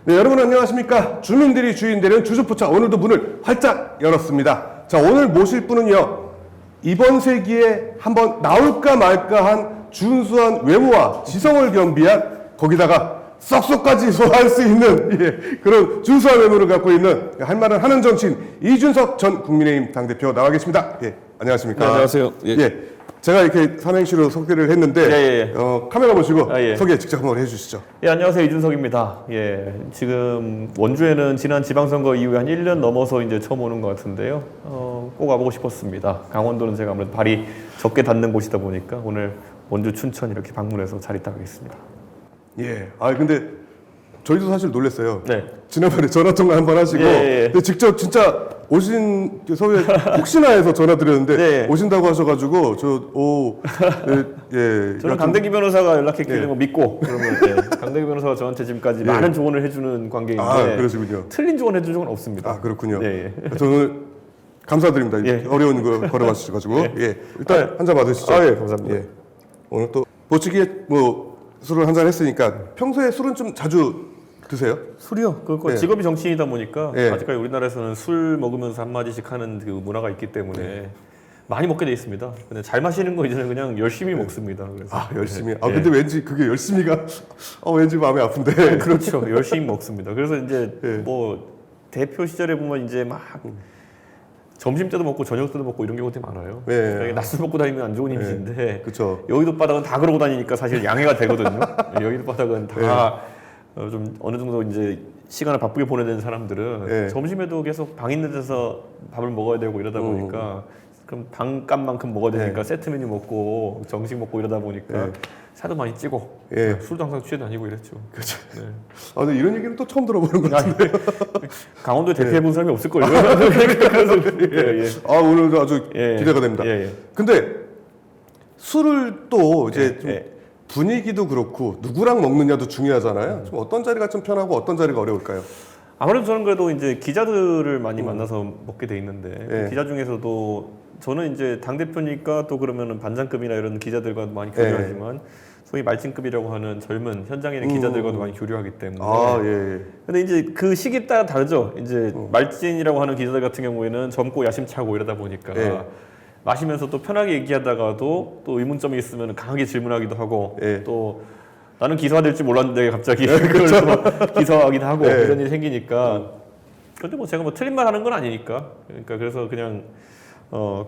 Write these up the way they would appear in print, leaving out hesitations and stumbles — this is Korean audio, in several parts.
네, 여러분 안녕하십니까? 주민들이 주인 되는 주주포차 오늘도 문을 활짝 열었습니다. 자, 오늘 모실 분은요. 이번 세기에 한번 나올까 말까한 준수한 외모와 지성을 겸비한 거기다가 썩소까지 소화할 수 있는 그런 준수한 외모를 갖고 있는 할 말은 하는 정치인 이준석 전 국민의힘 당대표 나와 계십니다. 안녕하십니까? 네, 안녕하세요. 제가 이렇게 삼행시로 소개를 했는데 카메라 보시고 소개 직접 한번 해주시죠. 안녕하세요. 이준석입니다. 지금 원주에는 지난 지방선거 이후에 한 1년 넘어서 이제 처음 오는 것 같은데요. 꼭 와보고 싶었습니다. 강원도는 제가 아무래도 발이 적게 닿는 곳이다 보니까 오늘 원주, 춘천 이렇게 방문해서 자리 따가겠습니다. 근데 저희도 사실 놀랐어요. 네. 지난번에 전화 통화 한번 하시고, 근데 직접 진짜 오신 서울에 혹시나 해서 전화 드렸는데 오신다고 하셔가지고 저는 강대기 변호사가 연락했길래 믿고 그러면 강대기 변호사가 저한테 지금까지 많은 조언을 해주는 관계인데 그러시군요. 틀린 조언 해준 적은 없습니다. 그렇군요. 저는 감사드립니다. 어려운 거 걸어봐 주셔가지고 일단 한 잔 받으시죠. 감사합니다. 오늘 또 보치기에 술을 한 잔 했으니까 평소에 술은 좀 자주 드세요? 술이요? 직업이 정치인이다 보니까 아직까지 우리나라에서는 술 먹으면서 한마디씩 하는 그 문화가 있기 때문에 많이 먹게 돼 있습니다. 근데 잘 마시는 거 이제는 그냥 열심히 먹습니다. 그래서. 열심히. 근데 왠지 그게 열심히가 왠지 마음이 아픈데. 그렇죠. 열심히 먹습니다. 그래서 이제 뭐 대표 시절에 보면 이제 막 점심 때도 먹고 저녁 때도 먹고 이런 경우가 되게 많아요. 낮술 먹고 다니면 안 좋은 이미지인데 여의도 바닥은 다 그러고 다니니까 사실 양해가 되거든요. 여의도 바닥은 다 좀 어느 정도 이제 시간을 바쁘게 보내는 사람들은 점심에도 계속 방 있는 데서 밥을 먹어야 되고 이러다 보니까 그럼 방값만큼 먹어야 되니까 세트 메뉴 먹고 정식 먹고 이러다 보니까 살도 많이 찌고 술도 항상 취해 다니고 이랬죠. 그렇죠. 근데 이런 얘기는 또 처음 들어보는 것 같은데. 강원도에 대표해 본 사람이 없을걸요. 오늘도 아주 기대가 됩니다. 근데 술을 또 이제 좀 분위기도 그렇고 누구랑 먹느냐도 중요하잖아요. 좀 어떤 자리가 좀 편하고 어떤 자리가 어려울까요? 아무래도 저는 그래도 이제 기자들을 많이 만나서 먹게 돼 있는데 기자 중에서도 저는 이제 당 대표니까 또 그러면은 반장급이나 이런 기자들과도 많이 교류하지만 소위 말진급이라고 하는 젊은 현장에 있는 기자들과도 많이 교류하기 때문에. 근데 이제 그 시기에 따라 다르죠. 이제 말진이라고 하는 기자들 같은 경우에는 젊고 야심차고 이러다 보니까 마시면서 또 편하게 얘기하다가도 또 의문점이 있으면 강하게 질문하기도 하고 또 나는 기사화될 줄 몰랐는데 갑자기 그걸 또 기사화하기도 하고 이런 일이 생기니까 근데 뭐 제가 뭐 틀린 말 하는 건 아니니까 그러니까 그래서 그냥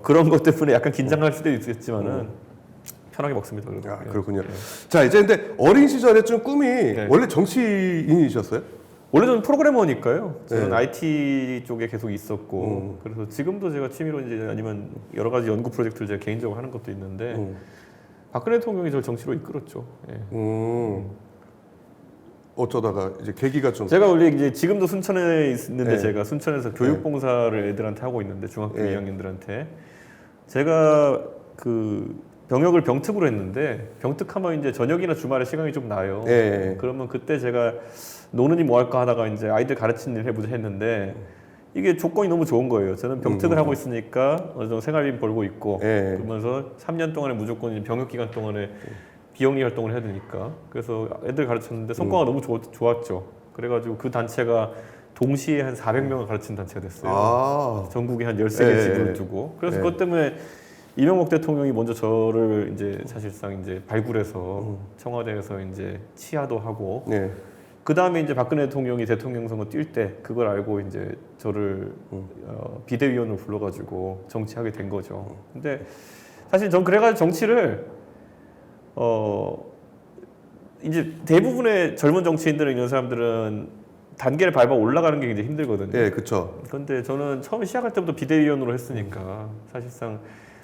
그런 것 때문에 약간 긴장할 수도 있겠지만은 편하게 먹습니다. 그렇군요. 자, 이제 근데 어린 시절에 좀 꿈이 원래 정치인이셨어요? 원래 저는 프로그래머니까요. 저는 IT 쪽에 계속 있었고 그래서 지금도 제가 취미로 이제 아니면 여러 가지 연구 프로젝트를 제가 개인적으로 하는 것도 있는데 박근혜 대통령이 저를 정치로 이끌었죠. 어쩌다가 이제 계기가 좀 제가 원래 이제 지금도 순천에 있는데 제가 순천에서 교육봉사를 애들한테 하고 있는데 중학교 2학년들한테 제가 그 병역을 병특으로 했는데 병특하면 이제 저녁이나 주말에 시간이 좀 나요. 그러면 그때 제가 노느니 뭐 할까 하다가 이제 아이들 가르치는 일 해보자 했는데 이게 조건이 너무 좋은 거예요. 저는 병특을 하고 있으니까 어느 정도 생활비 벌고 있고 그러면서 3년 동안에 무조건 병역 기간 동안에 비영리 활동을 해야 되니까 그래서 애들 가르쳤는데 성과가 너무 좋았죠. 그래가지고 그 단체가 동시에 한 400명을 가르치는 단체가 됐어요. 전국에 한 13개 지부를 두고 그래서 그것 때문에 이명박 대통령이 먼저 저를 이제 사실상 이제 발굴해서 청와대에서 이제 치하도 하고 그 다음에 이제 박근혜 대통령이 대통령 선거 뛸 때 그걸 알고 이제 저를 비대위원으로 불러가지고 정치하게 된 거죠. 근데 사실 전 그래가지고 정치를 이제 대부분의 젊은 정치인들은 이런 사람들은 단계를 밟아 올라가는 게 굉장히 힘들거든요. 그렇죠. 그런데 저는 처음에 시작할 때부터 비대위원으로 했으니까 사실상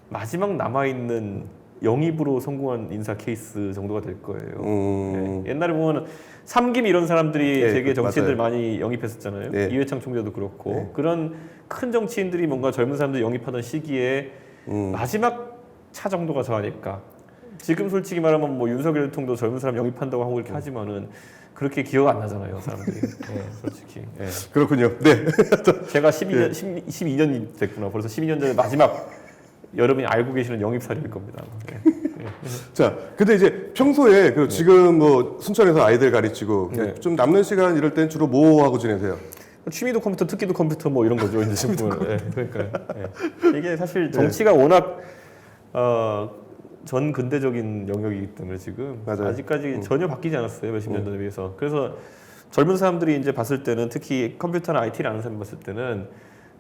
마지막 남아있는 영입으로 성공한 인사 케이스 정도가 될 거예요. 옛날에 보면 삼김 이런 사람들이 되게 정치인들 많이 영입했었잖아요. 이회창 총재도 그렇고 그런 큰 정치인들이 뭔가 젊은 사람들 영입하던 시기에 마지막 차 정도가 저 아닐까. 지금 솔직히 말하면 뭐 윤석열 대통령도 젊은 사람 영입한다고 하고 이렇게 하지만은 그렇게 기억 안 나잖아요, 사람들이. 솔직히. 그렇군요. 제가 12년이 됐구나. 벌써 12년 전에 마지막 여러분이 알고 계시는 영입 사례일 겁니다. 자, 근데 이제 평소에 그 지금 뭐 순천에서 아이들 가르치고 네. 좀 남는 시간 이럴 땐 주로 뭐 하고 지내세요? 취미도 컴퓨터, 특기도 컴퓨터 뭐 이런 거죠. 이제 지금 보면. 예, 그러니까요. 예. 이게 사실 정치가 워낙 전 근대적인 영역이기 때문에 지금 맞아요. 아직까지 전혀 바뀌지 않았어요. 몇십 년 전에 비해서. 그래서 젊은 사람들이 이제 봤을 때는 특히 컴퓨터나 IT를 아는 사람 봤을 때는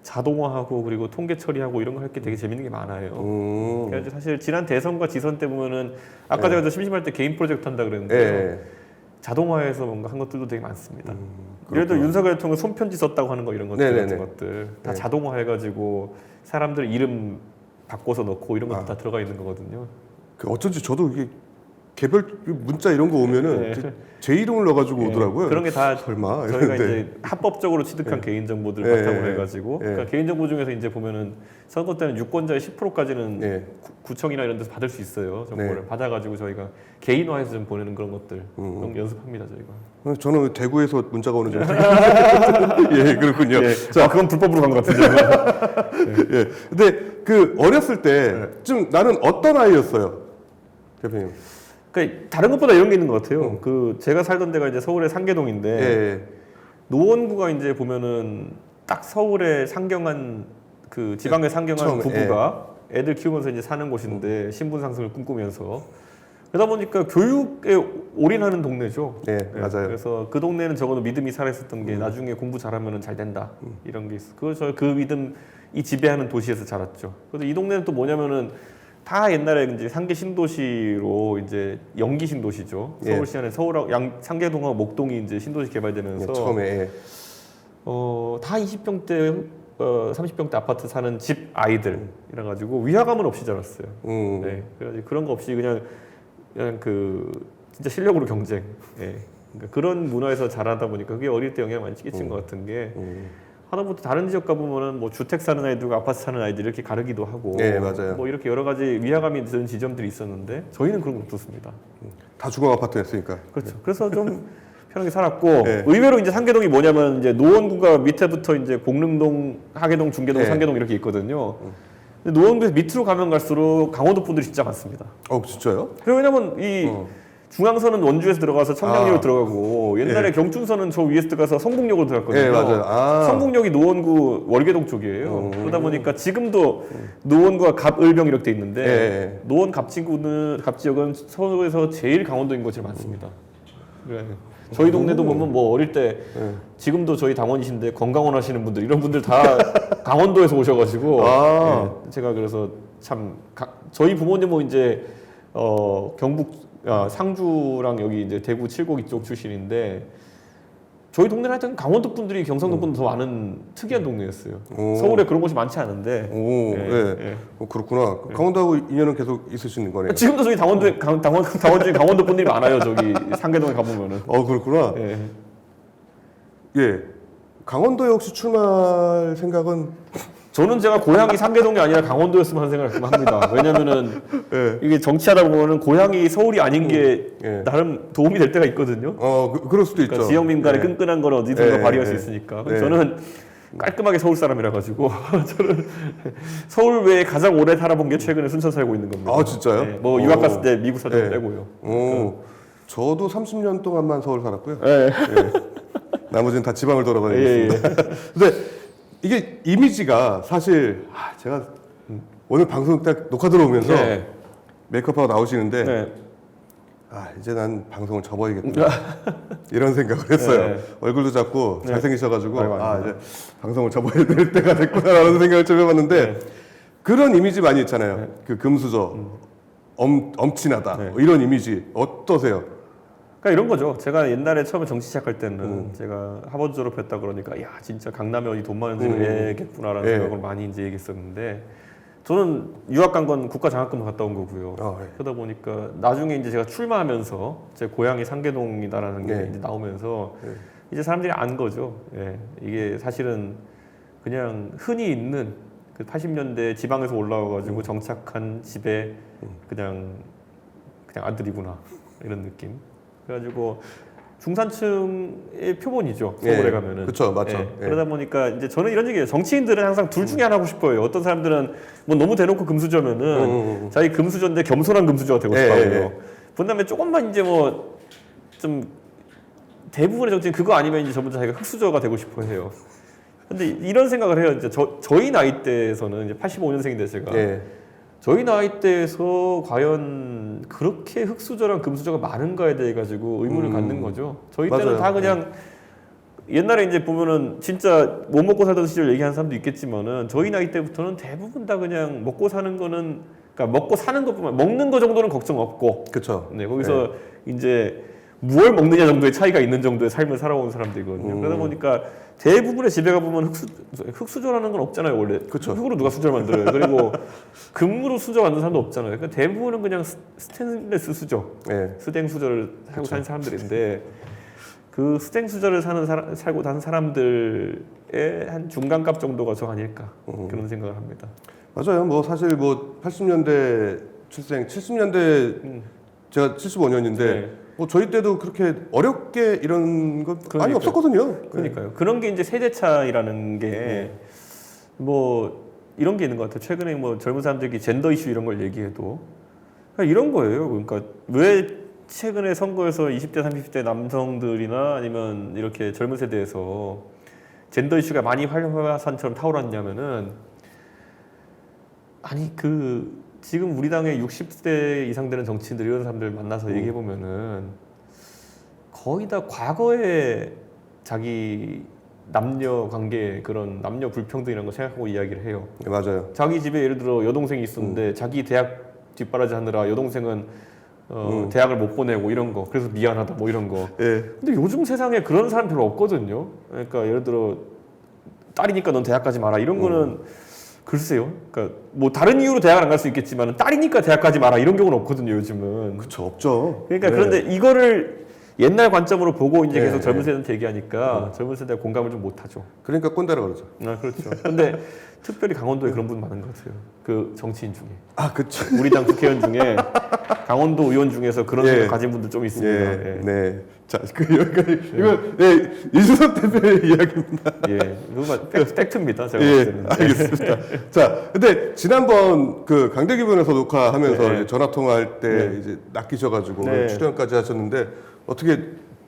자동화하고 그리고 통계 처리하고 이런 거 할 게 되게 재밌는 게 많아요. 그래서 사실 지난 대선과 지선 때 보면은 아까 제가 심심할 때 개인 프로젝트 한다 그랬는데 예. 자동화해서 뭔가 한 것들도 되게 많습니다. 예를 들어 윤석열 대통령 손편지 썼다고 하는 거 이런 것들 네네네. 같은 것들 다 자동화해가지고 사람들 이름 바꿔서 넣고 이런 것도 다 들어가 있는 거거든요. 그 어쩐지 저도 이게 개별 문자 이런 거 오면은 제 이름을 넣어가지고 오더라고요. 그런 게 다 설마 저희가 이랬는데. 이제 합법적으로 취득한 개인 정보들 예, 바탕으로 예, 해가지고 예. 그러니까 개인 정보 중에서 이제 보면은 선거 때는 유권자의 10%까지는 예. 구청이나 이런 데서 받을 수 있어요. 정보를 네. 받아가지고 저희가 개인화해서 좀 보내는 그런 것들 그런 거 연습합니다 저희가. 저는 대구에서 문자가 오는 줄 예, 그렇군요. 예. 자, 그건 불법으로 간 것 같은데. 예. 근데 그 어렸을 때 좀 나는 어떤 아이였어요, 대표님? 그러니까 다른 것보다 이런 게 있는 것 같아요. 그 제가 살던 데가 이제 서울의 상계동인데 예. 노원구가 이제 보면은 딱 서울의 상경한 그 지방의 상경한 처음에, 부부가 애들 키우면서 이제 사는 곳인데 신분 상승을 꿈꾸면서 그러다 보니까 교육에 올인하는 동네죠. 예, 맞아요. 그래서 그 동네는 적어도 믿음이 살아있었던 게 나중에 공부 잘하면 잘 된다 이런 게 있어. 그래서 그 믿음이 지배하는 도시에서 자랐죠. 그래서 이 동네는 또 뭐냐면은 다 옛날에 이제 상계 신도시로 이제 연기 신도시죠. 예. 서울시 안에 서울하고 상계동하고 목동이 이제 신도시 개발되면서 예, 처음에 예. 다 20평대 30평대 아파트 사는 집 아이들 이래 가지고 위화감은 없이 자랐어요. 네. 그래가지고 그런 거 없이 그냥 그 진짜 실력으로 경쟁. 예. 그러니까 그런 문화에서 자라다 보니까 그게 어릴 때 영향을 많이 끼친 것 같은 게 하다못해 다른 지역 가보면은 뭐 주택 사는 아이들과 아파트 사는 아이들 이렇게 가르기도 하고 네, 맞아요. 뭐 이렇게 여러 가지 위화감이 드는 지점들이 있었는데 저희는 그런 거 없었습니다. 다 주거 아파트였으니까. 그렇죠. 그래서 좀 편하게 살았고 네. 의외로 이제 상계동이 뭐냐면 이제 노원구가 밑에부터 이제 공릉동, 하계동, 중계동, 네. 상계동 이렇게 있거든요. 근데 노원구에서 밑으로 가면 갈수록 강원도 분들이 진짜 많습니다. 진짜요? 왜냐면 이 중앙선은 원주에서 들어가서 청량리로 들어가고 옛날에 경춘선은 저 위에서 들어가서 성북역으로 들어갔거든요. 예, 맞아요. 성북역이 노원구 월계동 쪽이에요. 그러다 보니까 지금도 노원구와 갑을병 이렇게 돼 있는데 예. 노원 갑지역은 서울에서 제일 강원도 인구가 제일 많습니다. 그래. 저희 동네도 보면 뭐 어릴 때 지금도 저희 당원이신데 건강원 하시는 분들 이런 분들 다 강원도에서 오셔가지고 예, 제가 그래서 참 저희 부모님은 이제 경북 상주랑 여기 이제 대구 칠곡 이쪽 출신인데 저희 동네는 하여튼 강원도 분들이 경상도 분들 더 많은 특이한 동네였어요. 서울에 그런 곳이 많지 않은데. 예. 그렇구나. 강원도하고 인연은 계속 있으시는 거네요. 지금도 저희 당원 중에 강원도 분들이 많아요. 저기 상계동에 가보면은. 그렇구나. 예. 예. 강원도에 혹시 출마할 생각은? 저는 제가 고향이 상계동이 아니라 강원도였으면 하는 생각을 합니다. 왜냐면은 이게 정치하다 보면은 고향이 서울이 아닌 게 나름 도움이 될 때가 있거든요. 그럴 수도 그러니까 있죠. 지역민 간의 끈끈한 걸 어디선가 발휘할 수 있으니까. 저는 깔끔하게 서울 사람이라 가지고 저는 서울 외에 가장 오래 살아본 게 최근에 순천 살고 있는 겁니다. 진짜요? 네, 뭐 유학 갔을 때 미국 사정 빼고요. 저도 30년 동안만 서울 살았고요. 네. 나머지는 다 지방을 돌아다녔습니다. 근데 이게 이미지가 사실 제가 오늘 방송 딱 녹화 들어오면서 메이크업하고 나오시는데 이제 난 방송을 접어야겠다 이런 생각을 했어요. 얼굴도 작고 잘생기셔가지고 이제 방송을 접어야 될 때가 됐구나라는 생각을 좀 해봤는데 그런 이미지 많이 있잖아요. 그 금수저, 엄친하다 뭐 이런 이미지 어떠세요? 그러니까 이런 거죠. 제가 옛날에 처음에 정치 시작할 때는 제가 하버드 졸업했다 그러니까 야 진짜 강남에 어디 돈 많은 집을 해야겠구나라는 생각을 많이 이제 얘기했었는데 저는 유학 간 건 국가 장학금 갔다 온 거고요. 그러다 보니까 나중에 이제 제가 출마하면서 제 고향이 상계동이다라는 게 이제 나오면서 이제 사람들이 안 거죠. 이게 사실은 그냥 흔히 있는 그 80년대 지방에서 올라와가지고 정착한 집에 그냥 아들이구나 이런 느낌. 그래가지고 중산층의 표본이죠. 서울에 예. 가면은. 그쵸, 맞죠. 예. 그러다 보니까 이제 저는 이런 얘기예요. 정치인들은 항상 둘 중에 하나 하고 싶어요. 어떤 사람들은 뭐 너무 대놓고 금수저면은 자기 금수저인데 겸손한 금수저가 되고 예, 싶어요. 예, 예. 그다음에 조금만 이제 뭐 좀 대부분의 정치인 그거 아니면 이제 전부 다 자기가 흑수저가 되고 싶어 해요. 근데 이런 생각을 해요. 이제 저희 나이대에서는 이제 85년생인데 제가 예. 저희 나이대에서 과연 그렇게 흑수저랑 금수저가 많은가에 대해 가지고 의문을 갖는 거죠. 저희 때는 맞아요. 다 그냥 옛날에 이제 보면은 진짜 못 먹고 살던 시절 얘기하는 사람도 있겠지만은 저희 나이 때부터는 대부분 다 그냥 먹고 사는 거는 그러니까 먹고 사는 것뿐만 먹는 거 정도는 걱정 없고 그쵸. 네 거기서 이제 무얼 먹느냐 정도의 차이가 있는 정도의 삶을 살아온 사람들이거든요. 그러다 보니까 대부분의 집에 가보면 흑수저라는 건 없잖아요, 원래. 그쵸. 흙으로 누가 수저를 만들어요. 그리고 금으로 수저 만드는 사람도 없잖아요. 그러니까 대부분은 그냥 스테인레스 수저, 예. 스댕 수저를 하고 사는 사람들인데 그 스댕 수저를 살고 사는 사람들의 한 중간값 정도가 저 아닐까 그런 생각을 합니다. 맞아요. 뭐 사실 뭐 80년대 출생, 70년대 제가 75년인데 네. 뭐 저희 때도 그렇게 어렵게 이런 건 많이 그러니까요. 없었거든요. 그러니까요. 그런 게 이제 세대 차이라는 게 뭐 이런 게 있는 것 같아요. 최근에 뭐 젊은 사람들이 젠더 이슈 이런 걸 얘기해도 그러니까 이런 거예요. 그러니까 왜 최근에 선거에서 20대, 30대 남성들이나 아니면 이렇게 젊은 세대에서 젠더 이슈가 많이 활화산처럼 타오랐냐면은 아니 그 지금 우리 당의 60대 이상 되는 정치인들 이런 사람들 만나서 얘기해 보면은 거의 다 과거에 자기 남녀 관계 그런 남녀 불평등이라는 거 생각하고 이야기를 해요. 네, 맞아요. 자기 집에 예를 들어 여동생이 있었는데 자기 대학 뒷바라지 하느라 여동생은 대학을 못 보내고 이런 거 그래서 미안하다 뭐 이런 거. 예. 근데 요즘 세상에 그런 사람 별로 없거든요. 그러니까 예를 들어 딸이니까 넌 대학 가지 마라 이런 거는 글쎄요. 그러니까 뭐 다른 이유로 대학을 안 갈 수 있겠지만 딸이니까 대학 가지 마라 이런 경우는 없거든요. 요즘은. 그쵸, 없죠. 그러니까 네. 그런데 이거를 옛날 관점으로 보고 이제 네, 계속 젊은 네. 세대한테 얘기하니까 젊은 세대가 공감을 좀 못하죠. 그러니까 꼰대라 그러죠. 아 그렇죠. 근데 특별히 강원도에 그런 분 많은 것 같아요. 그 정치인 중에 아, 그쵸. 우리 당 국회의원 중에 강원도 의원 중에서 그런 예. 생각 가진 분들 좀 있습니다. 예. 예. 네. 자, 여기까지. 이건 네, 이준석 대표의 이야기입니다. 예, 이거 팩트입니다. 제가 예, 봤을 때는. 알겠습니다. 자, 근데 지난번 그 강대기 변호사 녹화하면서 네. 이제 전화 통화할 때 네. 이제 낚이셔가지고 네. 출연까지 하셨는데 어떻게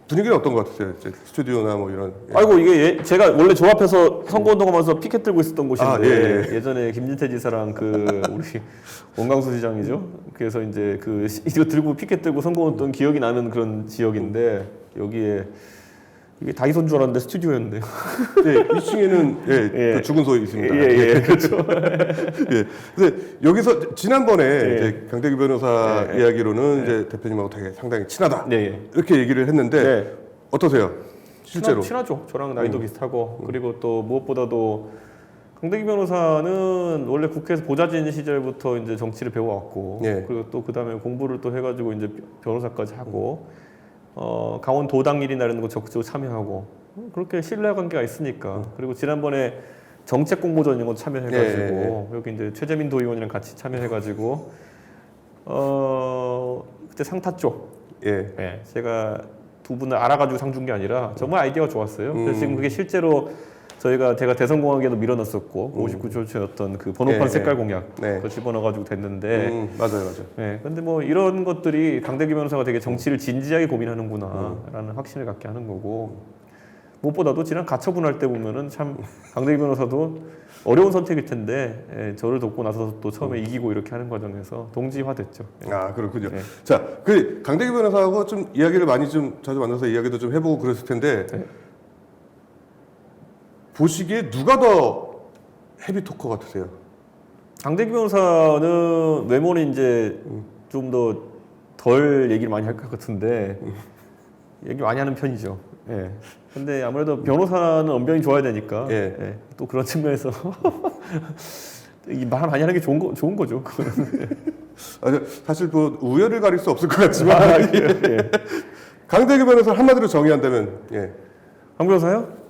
분위기는 어떤 것 같으세요? 이제 스튜디오나 뭐 이런. 예. 아이고 이게 제가 원래 조 앞에서 선거운동하면서 피켓 들고 있었던 곳인데 아, 예, 예전에 김진태 지사랑 그 우리 원광수 시장이죠. 그래서 이제 그 이거 들고 피켓 들고 선거운동 기억이 나는 그런 지역인데 여기에 이게 다이소인 줄 알았는데 스튜디오였는데. 네, 2층에는 예, 예. 그 죽은 소이 있습니다. 예, 그렇죠. 예. 근데 여기서 지난번에 예. 이제 강대기 변호사 예. 이야기로는 이제 대표님하고 되게 상당히 친하다. 네, 예. 이렇게 얘기를 했는데 네. 어떠세요? 실제로? 친하죠. 저랑 나이도 비슷하고 그리고 또 무엇보다도 강대기 변호사는 원래 국회에서 보좌진 시절부터 이제 정치를 배워왔고 예. 그리고 또 그다음에 공부를 또 해가지고 이제 변호사까지 하고 강원 도당일이나 이런 거 적극적으로 참여하고 그렇게 신뢰 관계가 있으니까 그리고 지난번에 정책 공모전 이런 거 참여해가지고 여기 이제 최재민 도의원이랑 같이 참여해가지고 그때 상 탔죠. 예. 네, 제가 두 분을 알아가지고 상 준 게 아니라 정말 아이디어가 좋았어요. 그래서 지금 그게 실제로 제가 대선 공약에도 밀어넣었었고 59조였던 그 번호판 예, 색깔 예. 공약 네. 그거 집어넣어가지고 됐는데 맞아요. 네, 근데 뭐 이런 것들이 강대기 변호사가 되게 정치를 진지하게 고민하는구나라는 확신을 갖게 하는 거고 무엇보다도 지난 가처분 할 때 보면은 참 강대기 변호사도 어려운 선택일 텐데 저를 돕고 나서 또 처음에 이기고 이렇게 하는 과정에서 동지화됐죠. 아, 그렇군요. 네. 자, 그 강대기 변호사하고 좀 이야기를 많이 좀 자주 만나서 이야기도 좀 해보고 그랬을 텐데 네. 보시기에 누가 더 헤비 토커 같으세요? 강대기 변호사는 외모는 이제 좀 더 덜 얘기를 많이 할 것 같은데 얘기 많이 하는 편이죠. 예. 근데 아무래도 변호사는 언변이 좋아야 되니까 예. 예. 또 그런 측면에서 이 말 많이 하는 게 좋은 거죠. 아, 사실 뭐 우열을 가릴 수 없을 것 같지만 예. 강대기 변호사 한마디로 정의한다면 예. 강 변호사요?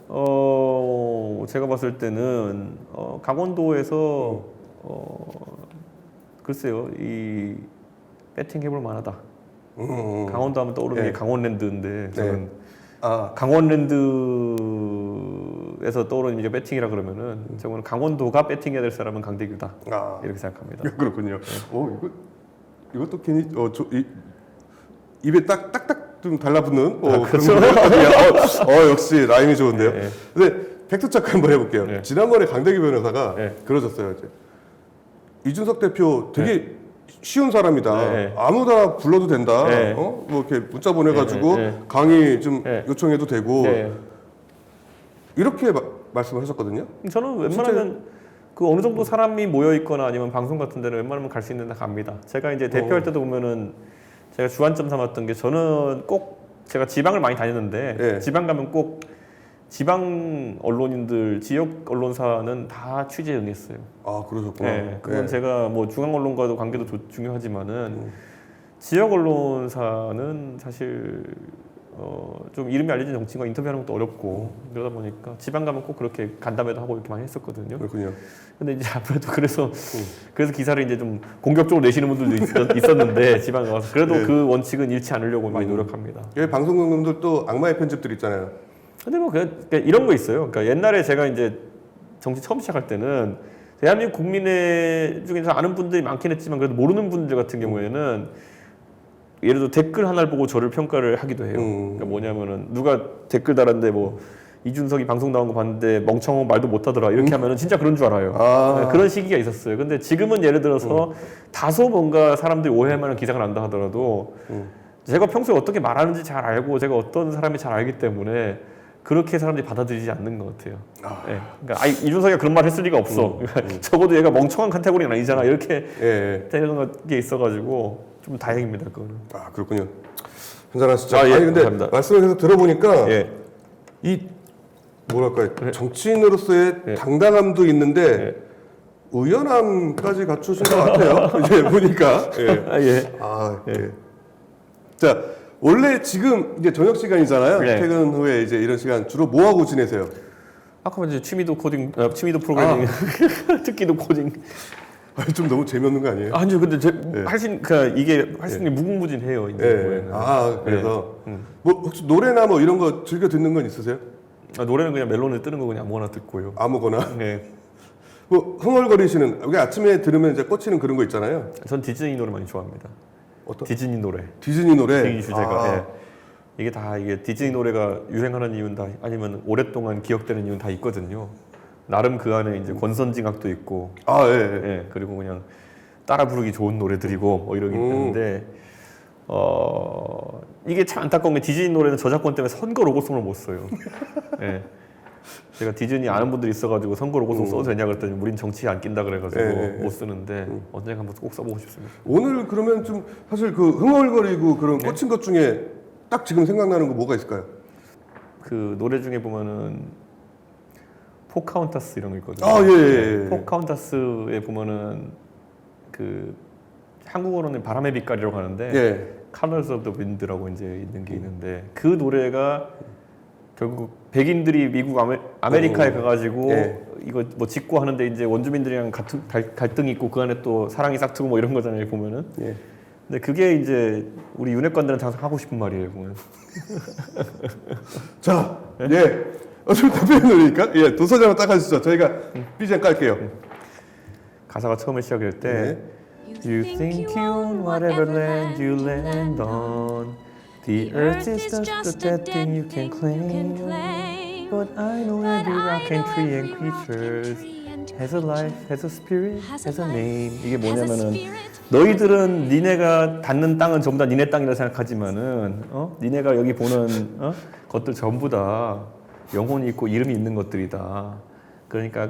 제가 봤을 때는 강원도에서 글쎄요 이 배팅 해볼 만하다. 강원도 하면 떠오르는 예. 게 강원랜드인데 저는 강원랜드에서 떠오르는 이제 배팅이라 그러면은 저거는 강원도가 배팅해야 될 사람은 강대규다 이렇게 생각합니다. 그렇군요. 이것도 괜히 입에 딱딱딱 좀 달라붙는 그렇죠. 역시 라임이 좋은데요. 네. 근데 팩트 체크 한번 해볼게요. 네. 지난번에 강대규 변호사가 네. 그러셨어요. 이제 이준석 대표 되게 쉬운 사람이다. 네. 아무나 불러도 된다. 네. 뭐 이렇게 문자 보내가지고 네. 강의 좀 네. 요청해도 되고 네. 이렇게 말씀을 하셨거든요. 저는 웬만하면 그 어느 정도 사람이 모여 있거나 아니면 방송 같은 데는 웬만하면 갈 수 있는 데 갑니다. 제가 이제 대표할 때도 보면은 제가 주안점 삼았던 게 저는 꼭 제가 지방을 많이 다녔는데 네. 지방 가면 꼭 지방 언론인들 지역 언론사는 다 취재에 응했어요. 그러셨구나. 네, 그건 제가 뭐 중앙 언론과도 관계도 중요하지만은 지역 언론사는 사실 좀 이름이 알려진 정치인과 인터뷰하는 것도 어렵고 그러다 보니까 지방 가면 꼭 그렇게 간담회도 하고 이렇게 많이 했었거든요. 그렇군요. 근데 이제 아무래도 그래서 기사를 이제 좀 공격적으로 내시는 분들도 있었는데 지방 가서 그래도 네. 그 원칙은 잃지 않으려고 많이 노력합니다. 여기 방송국님들도 악마의 편집들 있잖아요. 근데 뭐 그냥 이런 거 있어요. 그러니까 옛날에 제가 이제 정치 처음 시작할 때는 대한민국 국민의 중에서 아는 분들이 많긴 했지만 그래도 모르는 분들 같은 경우에는 예를 들어 댓글 하나를 보고 저를 평가를 하기도 해요. 그러니까 뭐냐면은 누가 댓글 달았는데 뭐 이준석이 방송 나온 거 봤는데 멍청하고 말도 못하더라 이렇게 하면은 진짜 그런 줄 알아요. 네, 그런 시기가 있었어요. 근데 지금은 예를 들어서 다소 뭔가 사람들이 오해할 만한 기사가 난다 하더라도 제가 평소에 어떻게 말하는지 잘 알고 제가 어떤 사람이 잘 알기 때문에 그렇게 사람들이 받아들이지 않는 것 같아요. 네. 그러니까 이준석이가 그런 말 했을 리가 없어. 적어도 얘가 멍청한 카테고리는 아니잖아. 이렇게 되는 게 있어가지고 좀 다행입니다. 그거는. 그렇군요. 한잔하시죠. 예, 아니 근데 감사합니다. 말씀을 계속 들어보니까 예. 이 뭐랄까요 정치인으로서의 당당함도 있는데 의연함까지 갖추신 것 같아요. 이제 보니까. 자 원래 지금 이제 저녁 시간이잖아요. 퇴근 후에 이제 이런 시간 주로 뭐 하고 지내세요? 아까 이제 취미도 프로그래밍, 특기도 코딩. 좀 너무 재미없는 거 아니에요? 아니요, 근데 이게 할 수 있는 게 무궁무진해요. 이제 그래서 뭐 혹시 노래나 뭐 이런 거 즐겨 듣는 건 있으세요? 노래는 그냥 멜론에 뜨는 거 그냥 아무거나 듣고요. 아무거나? 네. 뭐 흥얼거리시는 여기 아침에 들으면 이제 꽂히는 그런 거 있잖아요. 전 디즈니 노래 많이 좋아합니다. 어떤? 디즈니 노래. 디즈니 노래. 디즈니 주제가. 이게 다 디즈니 노래가 유행하는 이유는 다 아니면 오랫동안 기억되는 이유는 다 있거든요. 나름 그 안에 이제 권선징악도 있고. 그리고 그냥 따라 부르기 좋은 노래들이고 뭐 이런 게 있는데 이게 참 안타까운 게 디즈니 노래는 저작권 때문에 선거 로고송을 못 써요. 제가 디즈니 아는 분들이 있어가지고 선거 로고송 써도 되냐 그랬더니 우린 정치에 안 낀다 그래가지고 못 쓰는데 언젠가 한번 꼭 써보고 싶습니다. 오늘 그러면 좀 사실 그 흥얼거리고 그런 꽂힌 것 중에 딱 지금 생각나는 거 뭐가 있을까요? 그 노래 중에 보면은 포카혼타스 이런 거 있거든요. 포카혼타스에 보면은 그 한국어로는 바람의 빛깔이라고 하는데 Colors of the Wind라고 이제 있는 게 있는데 그 노래가 결국 백인들이 미국 아메리카에 가가지고 이거 뭐 짓고 하는데 이제 원주민들이랑 갈등이 있고 그 안에 또 사랑이 싹트고 뭐 이런 거잖아요 보면은. 근데 그게 이제 우리 윤핵관들은 항상 하고 싶은 말이에요 보면. 자, 좀 답변해 놓으니까 도서관을 딱 하시죠. 저희가 BGM 깔게요. 가사가 처음에 시작할 때 You think you own whatever land you land on. The earth is just that thing you can claim. But I know every rock and tree and creature has a life, has a spirit, has a name. 이게 뭐냐면은 너희들은 니네가 닿는 땅은 전부 다 니네 땅이라 생각하지만은 니네가 여기 보는 것들 전부 다 영혼이 있고 이름이 있는 것들이다. 그러니까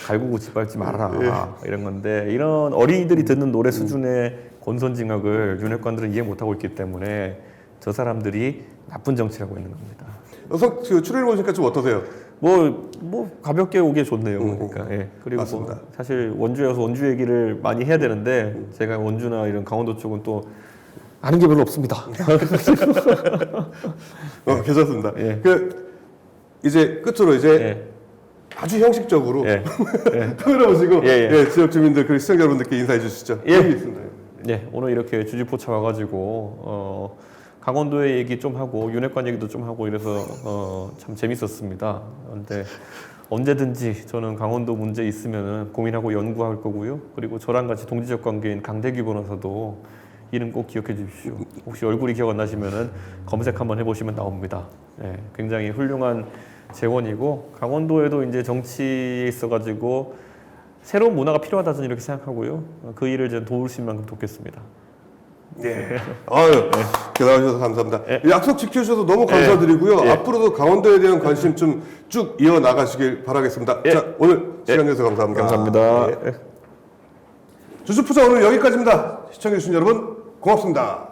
갈구고 짓밟지 말아라 이런 건데 이런 어린이들이 듣는 노래 수준의 권선징악을 윤핵관들은 이해 못하고 있기 때문에 저 사람들이 나쁜 정치라고 있는 겁니다. 출연해 보시니까 좀 어떠세요? 뭐 가볍게 오게 좋네요. 그러니까 그리고 맞습니다. 사실 원주여서 원주 얘기를 많이 해야 되는데 제가 원주나 이런 강원도 쪽은 또 아는 게 별로 없습니다. 괜찮습니다. 그 이제 끝으로 이제 아주 형식적으로 카메라 보시고 지역 주민들 그리고 시청자 여러분들께 인사해 주시죠. 오늘 이렇게 주지포차 와가지고 강원도의 얘기 좀 하고 윤핵관 얘기도 좀 하고 이래서 참 재밌었습니다. 근데 언제든지 저는 강원도 문제 있으면은 고민하고 연구할 거고요. 그리고 저랑 같이 동지적 관계인 강대규 변호사도 이름 꼭 기억해 주십시오. 혹시 얼굴이 기억 안 나시면은 검색 한번 해보시면 나옵니다. 네, 굉장히 훌륭한 재원이고 강원도에도 이제 정치에 있어가지고 새로운 문화가 필요하다 저는 이렇게 생각하고요. 그 일을 좀 도울 수 있는 만큼 돕겠습니다. 네. 아유, 나와주셔서 감사합니다. 네. 약속 지켜주셔서 너무 감사드리고요. 네. 앞으로도 강원도에 대한 관심 좀 쭉 이어나가시길 바라겠습니다. 네. 자, 오늘 시간 내주셔서 감사합니다. 감사합니다. 네. 주주포차 오늘 여기까지입니다. 시청해주신 여러분 고맙습니다.